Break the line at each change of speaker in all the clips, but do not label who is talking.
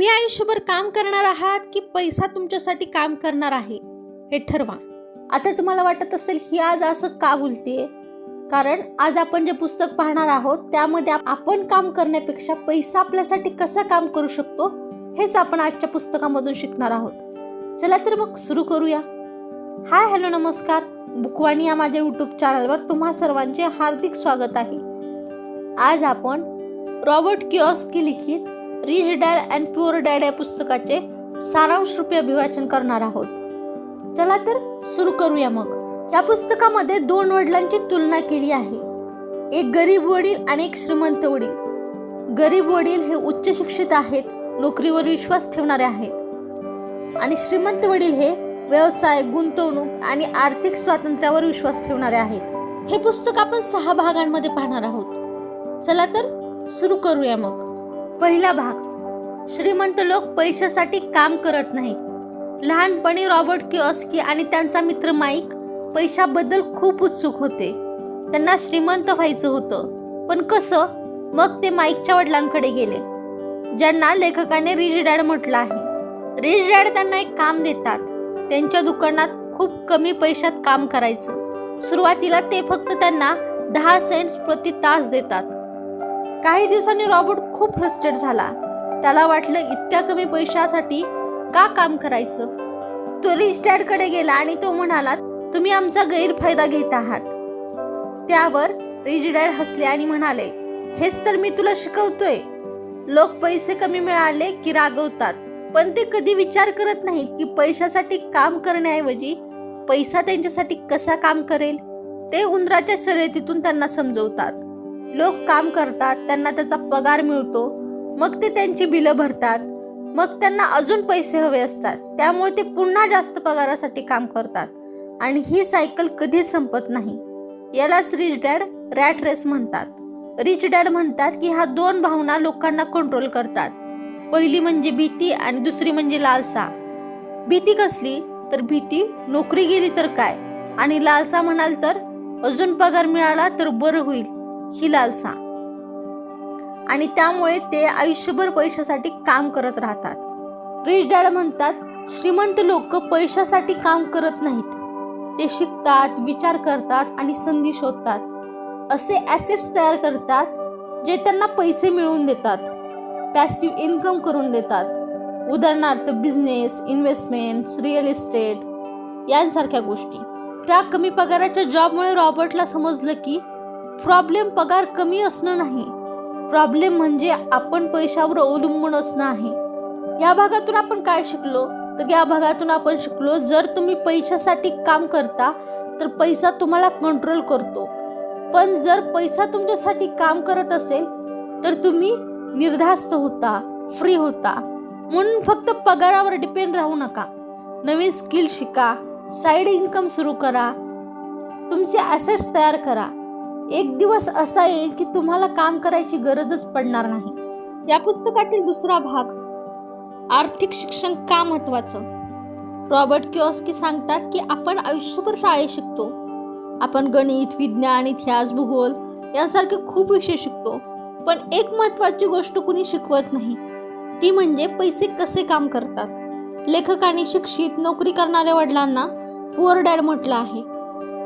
तुम्ही आयुष्यभर काम करणार आहात की पैसा तुमच्यासाठी काम करणार आहे हे ठरवा. आता तुम्हाला वाटत असेल ही आज असं का बोलतेय, कारण आज आपण जे पुस्तक पाहणार आहोत त्यामध्ये आपण काम करण्यापेक्षा पैसा आपल्यासाठी कसा काम करू शकतो हेच आपण आजच्या पुस्तकामधून शिकणार आहोत. चला तर मग सुरू करूया. हाय हॅलो नमस्कार, बुकवाणी या माझ्या यूट्यूब चॅनलवर तुम्हा सर्वांचे हार्दिक स्वागत आहे. आज आपण रॉबर्ट किओस्की लिखित rich dad and poor dad या पुस्तकाचे सारांश रूपी अभिवाचन करणार आहोत. चला तर सुरू करूया. मग या पुस्तकामध्ये दोन वडिलांची तुलना केली आहे, एक गरीब वडील आणि एक श्रीमंत वडील. गरीब वडील हे उच्च शिक्षित आहेत, नोकरीवर विश्वास ठेवणारे आहेत, आणि श्रीमंत वडील हे व्यवसाय, गुंतवणूक आणि आर्थिक स्वातंत्र्यावर विश्वास ठेवणारे आहेत. हे पुस्तक आपण 6 भागांमध्ये पाहणार आहोत. चला तर सुरू करूया. मग पहिला भाग, श्रीमंत लोक पैशासाठी काम करत नाहीत. लहानपणी रॉबर्ट किओस्की आणि त्यांचा मित्र माईक पैशाबद्दल खूप उत्सुक होते. त्यांना श्रीमंत व्हायचं होतं, पण कसं? मग ते माईकच्या वडिलांकडे गेले, ज्यांना लेखकाने रिच डॅड म्हटलं आहे. रिच डॅड त्यांना एक काम देतात. त्यांच्या दुकानात खूप कमी पैशात काम करायचं. सुरुवातीला ते फक्त त्यांना 10 सेंट्स प्रति तास देतात. काही दिवसांनी रॉबर्ट खूप फ्रस्ट्रेट झाला. त्याला वाटलं इतक्या कमी पैशासाठी का काम करायचं. तो रिच डॅडकडे गेला आणि तो म्हणाला, तुम्ही आमचा गैरफायदा घेत आहात. त्यावर रिच डॅड हसले आणि म्हणाले, हेच तर मी तुला शिकवतोय. लोक पैसे कमी मिळाले की रागवतात, पण ते कधी विचार करत नाहीत की पैशासाठी काम करण्याऐवजी पैसा त्यांच्यासाठी कसा काम करेल. ते उंदराच्या शर्यतीतून त्यांना समजवतात. लोक काम करतात, त्यांना त्याचा पगार मिळतो, मग ते त्यांची बिलं भरतात, मग त्यांना अजून पैसे हवे असतात, त्यामुळे ते पुन्हा जास्त पगारासाठी काम करतात, आणि ही सायकल कधीच संपत नाही. यालाच रिच डॅड रॅट रेस म्हणतात. रिच डॅड म्हणतात की ह्या 2 भावना लोकांना कंट्रोल करतात. पहिली म्हणजे भीती आणि दुसरी म्हणजे लालसा. भीती कसली? तर भीती नोकरी गेली तर काय, आणि लालसा म्हणाल तर अजून पगार मिळाला तर बरं होईल, ही लालसा. आणि त्यामुळे ते आयुष्यभर पैशासाठी काम करत राहतात. रिच डॅड म्हणतात, श्रीमंत लोक पैशासाठी काम करत नाहीत. ते शिकतात, विचार करतात आणि संधी शोधतात. असे ॲसेट्स तयार करतात जे त्यांना पैसे मिळवून देतात, पॅसिव्ह इन्कम करून देतात. उदाहरणार्थ बिझनेस, इन्व्हेस्टमेंट्स, रिअल इस्टेट यांसारख्या गोष्टी. त्या कमी पगाराच्या जॉबमुळे रॉबर्टला समजलं की प्रॉब्लेम पगार कमी असणं नाही, प्रॉब्लेम म्हणजे आपण पैशावर अवलंबून असणं आहे. या भागातून आपण काय शिकलो? तर या भागातून आपण शिकलो, जर तुम्ही पैशासाठी काम करता तर पैसा तुम्हाला कंट्रोल करतो. पण जर पैसा तुमच्यासाठी काम करत असेल तर तुम्ही निर्धास्त होता, फ्री होता. म्हणून फक्त पगारावर डिपेंड राहू नका. नवीन स्किल शिका, साईड इन्कम सुरू करा, तुमचे ॲसेट्स तयार करा. एक दिवस असा येईल की तुम्हाला काम करायची गरजच पडणार नाही. या पुस्तकातील दुसरा भाग, आर्थिक शिक्षण का महत्त्वाचं. रॉबर्ट किओस्की सांगतात की आपण आयुष्यभर शाळेत शिकतो. आपण गणित, विज्ञान, इतिहास, भूगोल यासारखे खूप विषय शिकतो, पण एक महत्त्वाची गोष्ट कुणी शिकवत नाही, ती म्हणजे पैसे कसे काम करतात. लेखकाने शिक्षित, नोकरी करणाऱ्या वडिलांना पुअर डॅड म्हटलं आहे.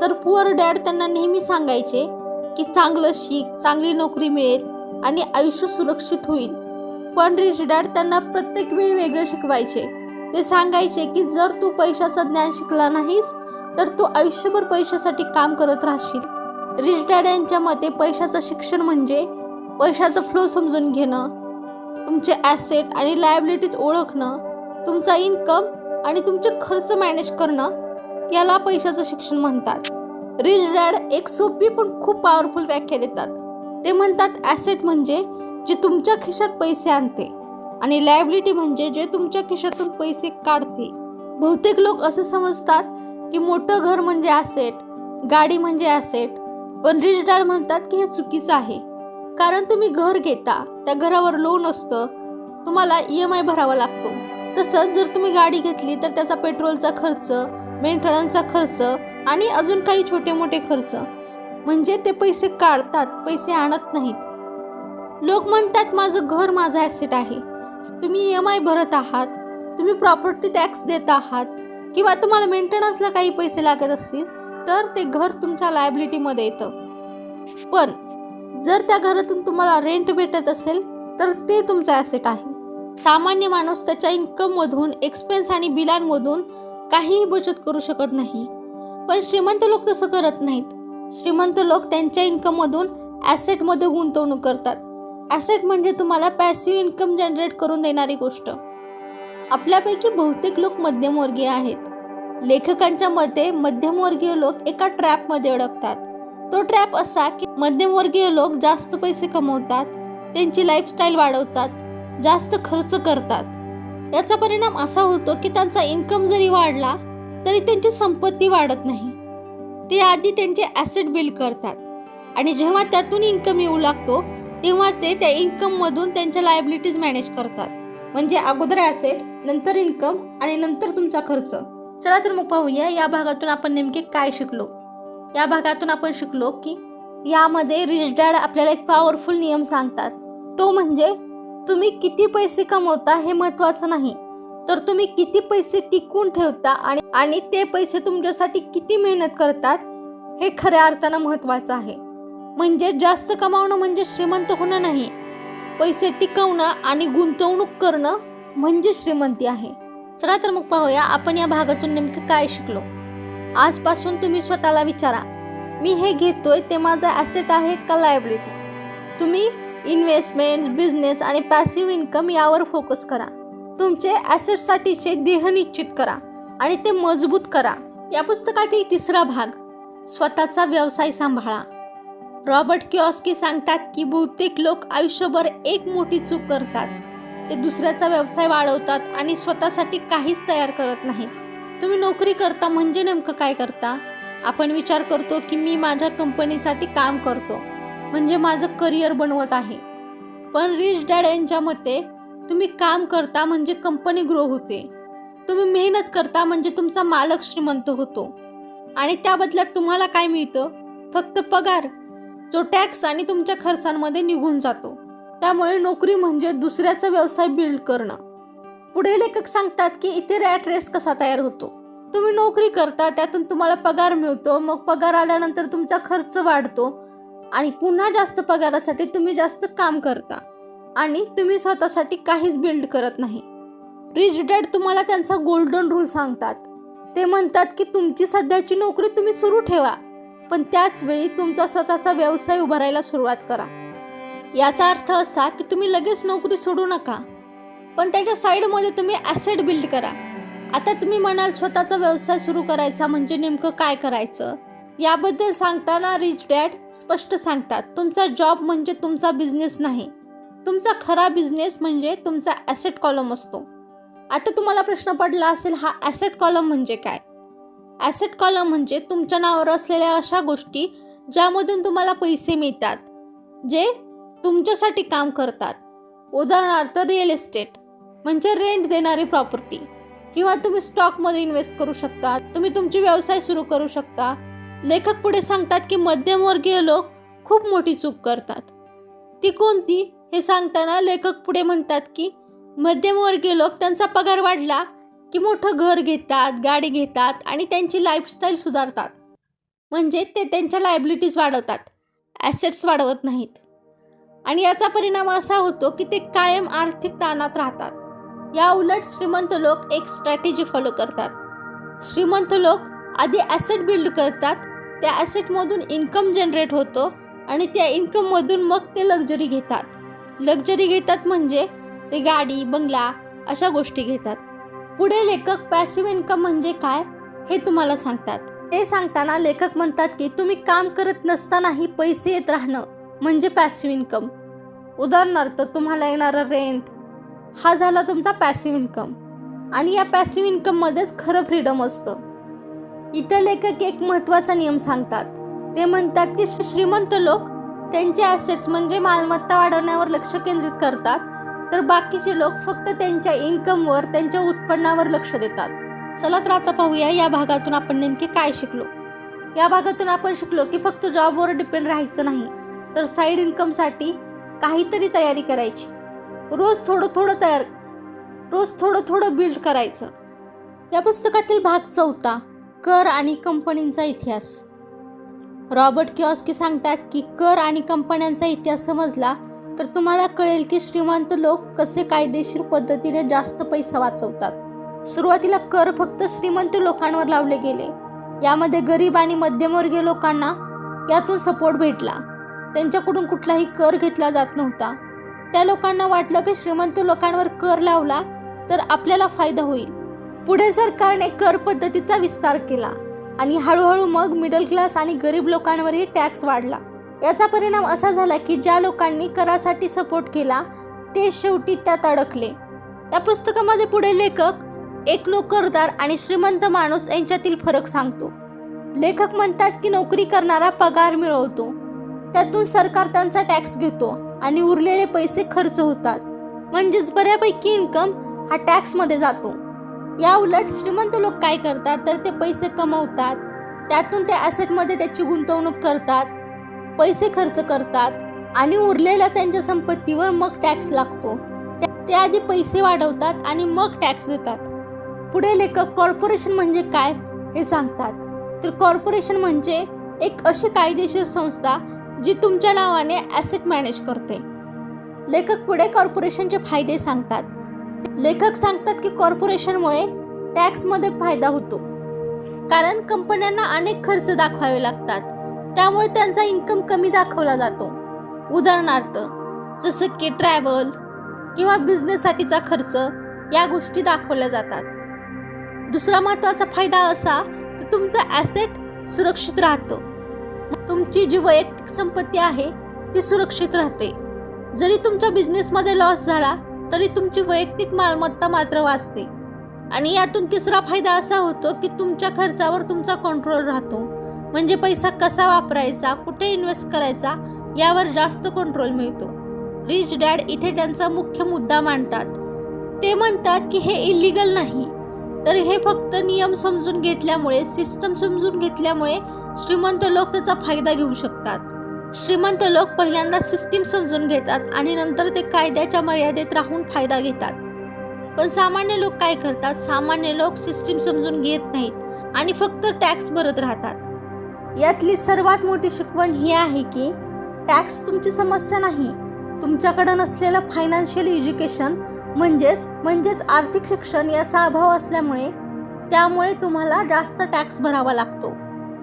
तर पुअर डॅड त्यांना नेहमी सांगायचे की चांगलं शिक, चांगली नोकरी मिळेल आणि आयुष्य सुरक्षित होईल. पण रिच डॅड त्यांना प्रत्येक वेळी वेगळं शिकवायचे. ते सांगायचे की जर तू पैशाचं ज्ञान शिकला नाहीस तर तू आयुष्यभर पैशासाठी काम करत राहशील. रिच डॅड यांच्या मते पैशाचं शिक्षण म्हणजे पैशाचं फ्लो समजून घेणं, तुमचे ॲसेट आणि लायबिलिटीज ओळखणं, तुमचा इन्कम आणि तुमचे खर्च मॅनेज करणं, याला पैशाचं शिक्षण म्हणतात. रिच डॅड एक सोपी पण खूप पॉवरफुल व्याख्या देतात. ते म्हणतात, ॲसेट म्हणजे जे तुमच्या खिशात पैसे आणते, आणि लायबिलिटी म्हणजे जे तुमच्या खिशातून पैसे काढते. बहुतेक लोक असे समजतात की मोठं घर म्हणजे ॲसेट, गाडी म्हणजे ॲसेट, पण रिच डॅड म्हणतात की हे चुकीचं आहे. कारण तुम्ही घर घेता, त्या घरावर लोन असतं, तुम्हाला EMI भरावा लागतो. तसंच जर तुम्ही गाडी घेतली तर त्याचा पेट्रोलचा खर्च, मेंटेनन्सचा खर्च आणि अजून काही छोटे मोठे खर्च. म्हणजे ते पैसे काढतात, पैसे आणत नाहीत. लोक म्हणतात माझं घर माझा ॲसेट आहे, तुम्ही EMI भरत आहात, तुम्ही प्रॉपर्टी टॅक्स देत आहात किंवा तुम्हाला मेंटेनन्सला काही पैसे लागत असतील तर ते घर तुमच्या लायबिलिटीमध्ये येतं. पण जर त्या घरातून तुम्हाला रेंट भेटत असेल तर ते तुमचं ॲसेट आहे. सामान्य माणूस त्याच्या इन्कममधून एक्सपेन्स आणि बिलांमधून काहीही बचत करू शकत नाही. पण श्रीमंत लोक तसं करत नाहीत. श्रीमंत लोक त्यांच्या इन्कममधून ॲसेटमध्ये गुंतवणूक करतात. ॲसेट म्हणजे तुम्हाला पॅसिव्ह इन्कम जनरेट करून देणारी गोष्ट. आपल्यापैकी बहुतेक लोक मध्यमवर्गीय आहेत. लेखकांच्या मते मध्यमवर्गीय लोक एका ट्रॅपमध्ये अडकतात. तो ट्रॅप असा की मध्यमवर्गीय लोक जास्त पैसे कमवतात, त्यांची लाईफस्टाईल वाढवतात, जास्त खर्च करतात. याचा परिणाम असा होतो की त्यांचा इन्कम जरी वाढला तरी त्यांची संपत्ती वाढत नाही. ते आधी त्यांचे ॲसेट बिल्ड करतात आणि जेव्हा त्यातून इन्कम येऊ लागतो तेव्हा ते त्या इन्कममधून त्यांच्या लायबिलिटीज मॅनेज करतात. म्हणजे अगोदर ॲसेट, नंतर इन्कम आणि नंतर तुमचा खर्च. चला तर मग पाहूया या भागातून आपण नेमके काय शिकलो. या भागातून आपण शिकलो की यामध्ये रिच डॅड आपल्याला एक पॉवरफुल नियम सांगतात. तो म्हणजे तुम्ही किती पैसे कमवता हे महत्त्वाचं नाही, तर तुम्ही किती पैसे टिकवून ठेवता आणि ते पैसे तुमच्यासाठी किती मेहनत करतात हे खऱ्या अर्थानं महत्त्वाचं आहे. म्हणजे जास्त कमावणं म्हणजे श्रीमंत होणं नाही, पैसे टिकवणं आणि गुंतवणूक करणं म्हणजे श्रीमंती आहे. चला तर मग पाहूया आपण या भागातून नेमकं काय शिकलो. आजपासून तुम्ही स्वतःला विचारा, मी हे घेतोय ते माझं ॲसेट आहे का लायबिलिटी? तुम्ही इन्व्हेस्टमेंट्स, बिझनेस आणि पॅसिव्ह इन्कम यावर फोकस करा. तुमचे ॲसेटसाठीचे ध्येय निश्चित करा आणि ते मजबूत करा. या पुस्तकातील तिसरा भाग, स्वतःचा व्यवसाय सांभाळा. रॉबर्ट किओस्की सांगतात की बहुतेक लोक आयुष्यभर एक मोठी चूक करतात. ते दुसऱ्याचा व्यवसाय वाढवतात आणि स्वतःसाठी काहीच तयार करत नाहीत. तुम्ही नोकरी करता म्हणजे नेमकं काय करता? आपण विचार करतो की मी माझ्या कंपनीसाठी काम करतो म्हणजे माझं करिअर बनवत आहे. पण रिच डॅड यांच्या मते तुम्ही काम करता म्हणजे कंपनी ग्रो होते. तुम्ही मेहनत करता म्हणजे तुमचा मालक श्रीमंत होतो आणि त्या बदल्यात तुम्हाला काय मिळतं? फक्त पगार, जो टॅक्स आणि तुमच्या खर्चांमध्ये निघून जातो. त्यामुळे नोकरी म्हणजे दुसऱ्याचा व्यवसाय बिल्ड करणं. पुढे लेखक सांगतात की इथे रॅट रेस कसा तयार होतो. तुम्ही नोकरी करता, त्यातून तुम्हाला पगार मिळतो, मग पगार आल्यानंतर तुमचा खर्च वाढतो आणि पुन्हा जास्त पगारासाठी तुम्ही जास्त काम करता आणि तुम्ही स्वतःसाठी काहीच बिल्ड करत नाही. रिच डॅड तुम्हाला त्यांचा गोल्डन रूल सांगतात. ते म्हणतात की तुमची सध्याची नोकरी तुम्ही सुरू ठेवा, पण त्याच वेळी तुमचा स्वतःचा व्यवसाय उभारायला सुरुवात करा. याचा अर्थ असा की तुम्ही लगेच नोकरी सोडू नका, पण त्याच्या साईडमध्ये तुम्ही ॲसेट बिल्ड करा. आता तुम्ही म्हणाल स्वतःचा व्यवसाय सुरू करायचा म्हणजे नेमकं काय करायचं? याबद्दल सांगताना रिच डॅड स्पष्ट सांगतात, तुमचा जॉब म्हणजे तुमचा बिझनेस नाही. तुमचा खरा बिझनेस म्हणजे तुमचा ॲसेट कॉलम असतो. आता तुम्हाला प्रश्न पडला असेल, हा ॲसेट कॉलम म्हणजे काय? ॲसेट कॉलम म्हणजे तुमच्या नावावर असलेल्या अशा गोष्टी ज्यामधून तुम्हाला पैसे मिळतात, जे तुमच्यासाठी काम करतात. उदाहरणार्थ रिअल एस्टेट म्हणजे रेंट देणारी प्रॉपर्टी, किंवा तुम्ही स्टॉकमध्ये इन्व्हेस्ट करू शकता, तुम्ही तुमचे व्यवसाय सुरू करू शकता. लेखक पुढे सांगतात की मध्यमवर्गीय लोक खूप मोठी चूक करतात. ती कोणती हे सांगताना लेखक पुढे म्हणतात की मध्यमवर्गीय लोक त्यांचा पगार वाढला की मोठं घर घेतात, गाडी घेतात आणि त्यांची लाईफस्टाईल सुधारतात. म्हणजे ते त्यांच्या लायबिलिटीज वाढवतात, ॲसेट्स वाढवत नाहीत. आणि याचा परिणाम असा होतो की ते कायम आर्थिक ताणात राहतात. या उलट श्रीमंत लोक एक स्ट्रॅटेजी फॉलो करतात. श्रीमंत लोक आधी ॲसेट बिल्ड करतात, त्या ॲसेटमधून इन्कम जनरेट होतो आणि त्या इन्कममधून मग ते लक्झरी घेतात. लक्झरी घेतात म्हणजे ते गाडी, बंगला अशा गोष्टी घेतात. पुढे लेखक पॅसिव्ह इन्कम म्हणजे काय हे तुम्हाला सांगतात. ते सांगताना लेखक म्हणतात की तुम्ही काम करत नसतानाही पैसे येत राहणं म्हणजे पॅसिव्ह इन्कम. उदाहरणार्थ तुम्हाला येणारं रेंट हा झाला तुमचा पॅसिव्ह इन्कम, आणि या पॅसिव्ह इन्कममध्येच खरं फ्रीडम असतं. इथं लेखक एक महत्त्वाचा नियम सांगतात. ते म्हणतात की श्रीमंत लोक त्यांचे ॲसेट्स म्हणजे मालमत्ता वाढवण्यावर लक्ष केंद्रित करतात, तर बाकीचे लोक फक्त त्यांच्या इन्कमवर, त्यांच्या उत्पन्नावर लक्ष देतात. चला तर आता पाहूया या भागातून आपण नेमके काय शिकलो. या भागातून आपण शिकलो की फक्त जॉबवर डिपेंड राहायचं नाही, तर साईड इन्कमसाठी काहीतरी तयारी करायची. रोज थोडं थोडं रोज थोडं थोडं बिल्ड करायचं. या पुस्तकातील भाग 4, कर आणि कंपनींचा इतिहास. रॉबर्ट किओस्की सांगतात की कर आणि कंपन्यांचा इतिहास समजला तर तुम्हाला कळेल की श्रीमंत लोक कसे कायदेशीर पद्धतीने जास्त पैसा वाचवतात. सुरुवातीला कर फक्त श्रीमंत लोकांवर लावले गेले. यामध्ये गरीब आणि मध्यमवर्गीय लोकांना यातून सपोर्ट भेटला. त्यांच्याकडून कुठलाही कर घेतला जात नव्हता. त्या लोकांना वाटलं की श्रीमंत लोकांवर कर लावला तर आपल्याला फायदा होईल. पुढे सरकारने कर पद्धतीचा विस्तार केला आणि हळूहळू मग मिडल क्लास आणि गरीब लोकांवरही टॅक्स वाढला. याचा परिणाम असा झाला की ज्या लोकांनी करासाठी सपोर्ट केला ते शेवटी त्यात अडकले. या पुस्तकामध्ये पुढे लेखक एक नोकरदार आणि श्रीमंत माणूस यांच्यातील फरक सांगतो. लेखक म्हणतात की नोकरी करणारा पगार मिळवतो, त्यातून सरकार त्यांचा टॅक्स घेतो आणि उरलेले पैसे खर्च होतात. म्हणजेच बऱ्यापैकी इन्कम हा टॅक्समध्ये जातो. या उलट श्रीमंत लोक काय करतात तर ते पैसे कमवतात, त्यातून ते ॲसेटमध्ये त्याची गुंतवणूक करतात, पैसे खर्च करतात आणि उरलेल्या त्यांच्या संपत्तीवर मग टॅक्स लागतो. ते आधी पैसे वाढवतात आणि मग टॅक्स देतात. पुढे लेखक कॉर्पोरेशन म्हणजे काय हे सांगतात. तर कॉर्पोरेशन म्हणजे एक अशी कायदेशीर संस्था जी तुमच्या नावाने ॲसेट मॅनेज करते. लेखक पुढे कॉर्पोरेशनचे फायदे सांगतात. लेखक सांगतात की कॉर्पोरेशनमुळे टॅक्समध्ये फायदा होतो, कारण कंपन्यांना अनेक खर्च दाखवावे लागतात, त्यामुळे त्यांचा इन्कम कमी दाखवला जातो. उदाहरणार्थ जसं की ट्रॅव्हल किंवा बिझनेससाठीचा खर्च या गोष्टी दाखवल्या जातात. दुसरा महत्त्वाचा फायदा असा की तुमचं ॲसेट सुरक्षित राहतं. तुमची जी वैयक्तिक संपत्ती आहे ती सुरक्षित राहते. जरी तुमच्या बिझनेसमध्ये लॉस झाला तरी तुमची वैयक्तिक मालमत्ता मात्र वाचते. आणि यातून तिसरा फायदा असा होतो की तुमच्या खर्चावर तुमचा कंट्रोल राहतो. म्हणजे पैसा कसा वापरायचा, कुठे इन्व्हेस्ट करायचा यावर जास्त कंट्रोल मिळतो. रिच डॅड इथे त्यांचा मुख्य मुद्दा मांडतात. ते म्हणतात की हे इलिगल नाही, तर हे फक्त नियम समजून घेतल्यामुळे, सिस्टम समजून घेतल्यामुळे श्रीमंत लोक त्याचा फायदा घेऊ शकतात. श्रीमंत लोक पहिल्यांदा सिस्टीम समजून घेतात आणि नंतर ते कायद्याच्या मर्यादेत राहून फायदा घेतात. पण सामान्य लोक काय करतात? सामान्य लोक सिस्टीम समजून घेत नाहीत आणि फक्त टॅक्स भरत राहतात. यातली सर्वात मोठी शिकवण ही आहे की टॅक्स तुमची समस्या नाही, तुमच्याकडे नसलेलं फायनान्शियल एज्युकेशन म्हणजेच आर्थिक शिक्षण याचा अभाव असल्यामुळे त्यामुळे तुम्हाला जास्त टॅक्स भरावा लागतो.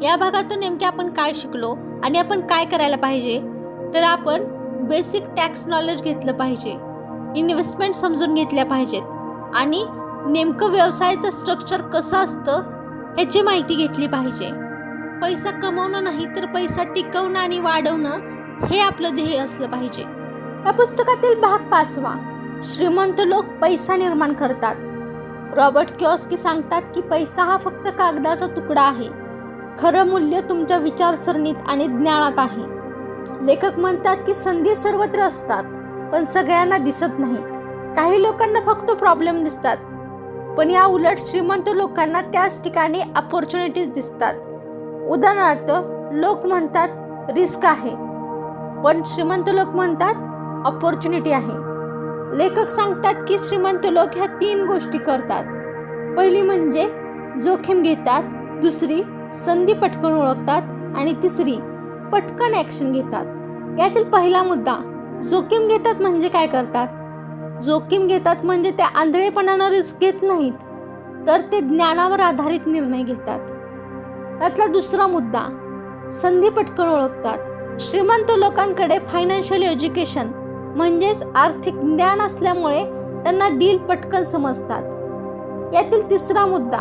या भागातून नेमके आपण काय शिकलो आणि आपण काय करायला पाहिजे? तर आपण बेसिक टॅक्स नॉलेज घेतलं पाहिजे, इन्व्हेस्टमेंट समजून घेतल्या पाहिजेत आणि नेमकं व्यवसायाचं स्ट्रक्चर कसं असतं ह्याची माहिती घेतली पाहिजे. पैसा कमवणं नाही तर पैसा टिकवणं आणि वाढवणं हे आपलं ध्येय असलं पाहिजे. या पुस्तकातील भाग 5, श्रीमंत लोक पैसा निर्माण करतात. रॉबर्ट किओस्की सांगतात की पैसा हा फक्त कागदाचा तुकडा आहे, खरं मूल्य तुमच्या विचारसरणीत आणि ज्ञानात आहे. लेखक म्हणतात की संधी सर्वत्र असतात पण सगळ्यांना दिसत नाहीत. काही लोकांना फक्त प्रॉब्लेम दिसतात, पण या उलट श्रीमंत लोकांना त्याच ठिकाणी अपॉर्च्युनिटीज दिसतात. उदाहरणार्थ लोक म्हणतात रिस्क आहे, पण श्रीमंत लोक म्हणतात अपॉर्च्युनिटी आहे. लेखक सांगतात की श्रीमंत लोक ह्या 3 गोष्टी करतात. पहिली म्हणजे जोखीम घेतात, दुसरी संधी पटकन ओळखतात आणि तिसरी पटकन ॲक्शन घेतात. यातील पहिला मुद्दा जोखीम घेतात म्हणजे काय करतात? जोखीम घेतात म्हणजे ते आंधळेपणानं रिस्क घेत नाहीत, तर ते ज्ञानावर आधारित निर्णय घेतात. त्यातला दुसरा मुद्दा संधी पटकन ओळखतात. श्रीमंत लोकांकडे फायनान्शियल एज्युकेशन म्हणजेच आर्थिक ज्ञान असल्यामुळे त्यांना डील पटकन समजतात. यातील तिसरा मुद्दा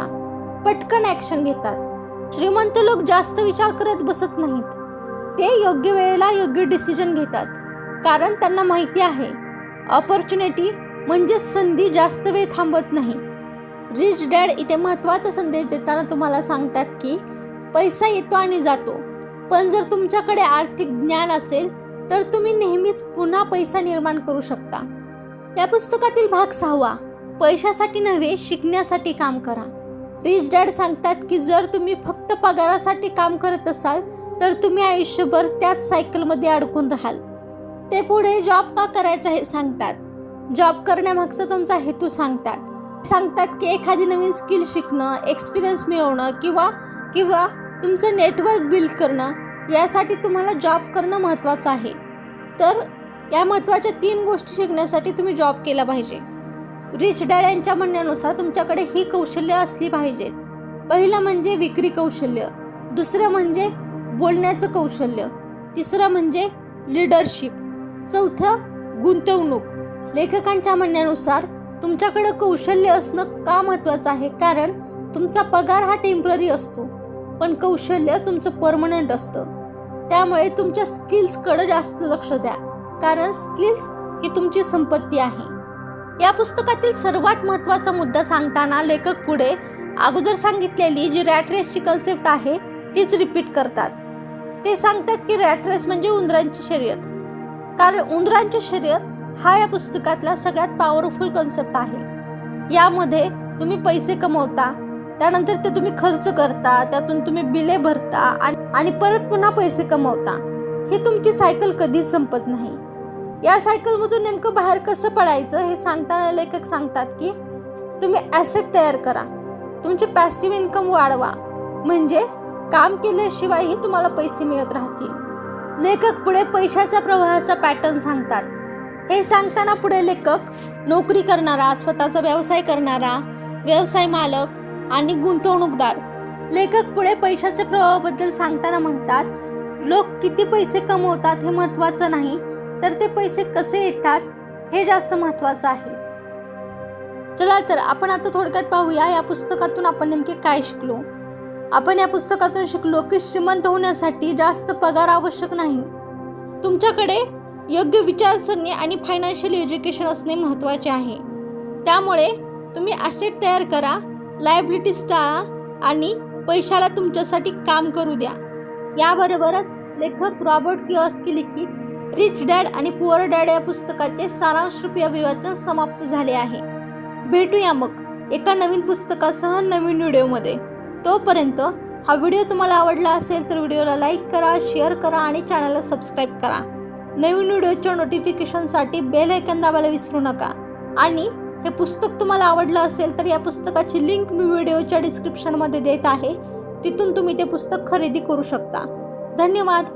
पटकन ॲक्शन घेतात. श्रीमंत लोक जास्त विचार करत बसत नाहीत, ते योग्य वेळेला योग्य डिसिजन घेतात, कारण त्यांना माहिती आहे ऑपॉर्च्युनिटी म्हणजे संधी जास्त वेळ थांबत नाही. रिच डॅड इथे महत्त्वाचा संदेश देताना तुम्हाला सांगतात की पैसा येतो आणि जातो, पण जर तुमच्याकडे आर्थिक ज्ञान असेल तर तुम्ही नेहमीच पुन्हा पैसा निर्माण करू शकता. या पुस्तकातील भाग 6, पैशासाठी नव्हे शिकण्यासाठी काम करा. रिच डॅड सांगतात की जर तुम्ही फक्त पगारासाठी काम करत असाल तर तुम्ही आयुष्यभर त्याच सायकलमध्ये अडकून राहाल. ते पुढे जॉब का करायचा हे सांगतात. जॉब करण्यामागचा तुमचा हेतू सांगतात की एखादी नवीन स्किल शिकणं, एक्सपिरियन्स मिळवणं किंवा तुमचं नेटवर्क बिल्ड करणं, यासाठी तुम्हाला जॉब करणं महत्त्वाचं आहे. तर या महत्त्वाच्या 3 गोष्टी शिकण्यासाठी तुम्ही जॉब केला पाहिजे. रिच डॅड यांच्या म्हणण्यानुसार तुमच्याकडे ही कौशल्य असली पाहिजेत. पहिलं म्हणजे विक्री कौशल्य, दुसरं म्हणजे बोलण्याचं कौशल्य, तिसरं म्हणजे लीडरशिप, चौथं गुंतवणूक. लेखकांच्या म्हणण्यानुसार तुमच्याकडे कौशल्य असणं का महत्त्वाचं आहे, कारण तुमचा पगार हा टेम्पररी असतो, पण कौशल्य तुमचं परमनंट असतं. त्यामुळे तुमच्या स्किल्सकडे जास्त लक्ष द्या, कारण स्किल्स ही तुमची संपत्ती आहे. या पुस्तकातील सर्वात महत्त्वाचा मुद्दा सांगताना लेखक पुढे अगोदर सांगितलेली जी रॅट रेसची कन्सेप्ट आहे तीच रिपीट करतात. ते सांगतात की रॅट रेस म्हणजे उंदरांची शर्यत, कारण उंदरांची शर्यत हा या पुस्तकातला सगळ्यात पॉवरफुल कन्सेप्ट आहे. यामध्ये तुम्ही पैसे कमवता, त्यानंतर ते तुम्ही खर्च करता, त्यातून तुम्ही बिले भरता आणि परत पुन्हा पैसे कमवता. ही तुमची सायकल कधीच संपत नाही. या सायकलमधून नेमकं बाहेर कसं पडायचं हे सांगताना लेखक सांगतात की तुम्ही ॲसेट तयार करा, तुमचे पॅसिव्ह इन्कम वाढवा, म्हणजे काम केल्याशिवायही तुम्हाला पैसे मिळत राहतील. लेखक पुढे पैशाच्या प्रवाहाचा पॅटर्न सांगतात. हे सांगताना पुढे लेखक नोकरी करणारा, स्वतःचा व्यवसाय करणारा, व्यवसाय मालक आणि गुंतवणूकदार. लेखक पुढे पैशाच्या प्रवाहाबद्दल सांगताना म्हणतात, लोक किती पैसे कमवतात हे महत्त्वाचं नाही, तर ते पैसे कसे येतात हे जास्त महत्त्वाचं आहे. चला तर आपण आता थोडक्यात पाहूया या पुस्तकातून आपण नेमके काय शिकलो. आपण या पुस्तकातून शिकलो की श्रीमंत होण्यासाठी जास्त पगार आवश्यक नाही. तुमच्याकडे योग्य विचारसरणी आणि फायनान्शियल एज्युकेशन असणे महत्त्वाचे आहे. त्यामुळे तुम्ही ॲसेट तयार करा, लायबिलिटीज टाळा आणि पैशाला तुमच्यासाठी काम करू द्या. याबरोबरच लेखक रॉबर्ट किओसाकी लिखित रिच डॅड आणि पुअर डॅड या पुस्तकाचे सारांशरूपी अभिवाचन समाप्त झाले आहे. भेटूया मग एका नवीन पुस्तकासह नवीन व्हिडिओमध्ये. तोपर्यंत हा व्हिडिओ तुम्हाला आवडला असेल तर व्हिडिओला लाईक करा, शेअर करा आणि चॅनलला सबस्क्राईब करा. नवीन व्हिडिओच्या नोटिफिकेशनसाठी बेल आयकॉन दाबायला विसरू नका. आणि हे पुस्तक तुम्हाला आवडलं असेल तर या पुस्तकाची लिंक मी व्हिडिओच्या डिस्क्रिप्शनमध्ये देत आहे, तिथून तुम्ही ते पुस्तक खरेदी करू शकता. धन्यवाद.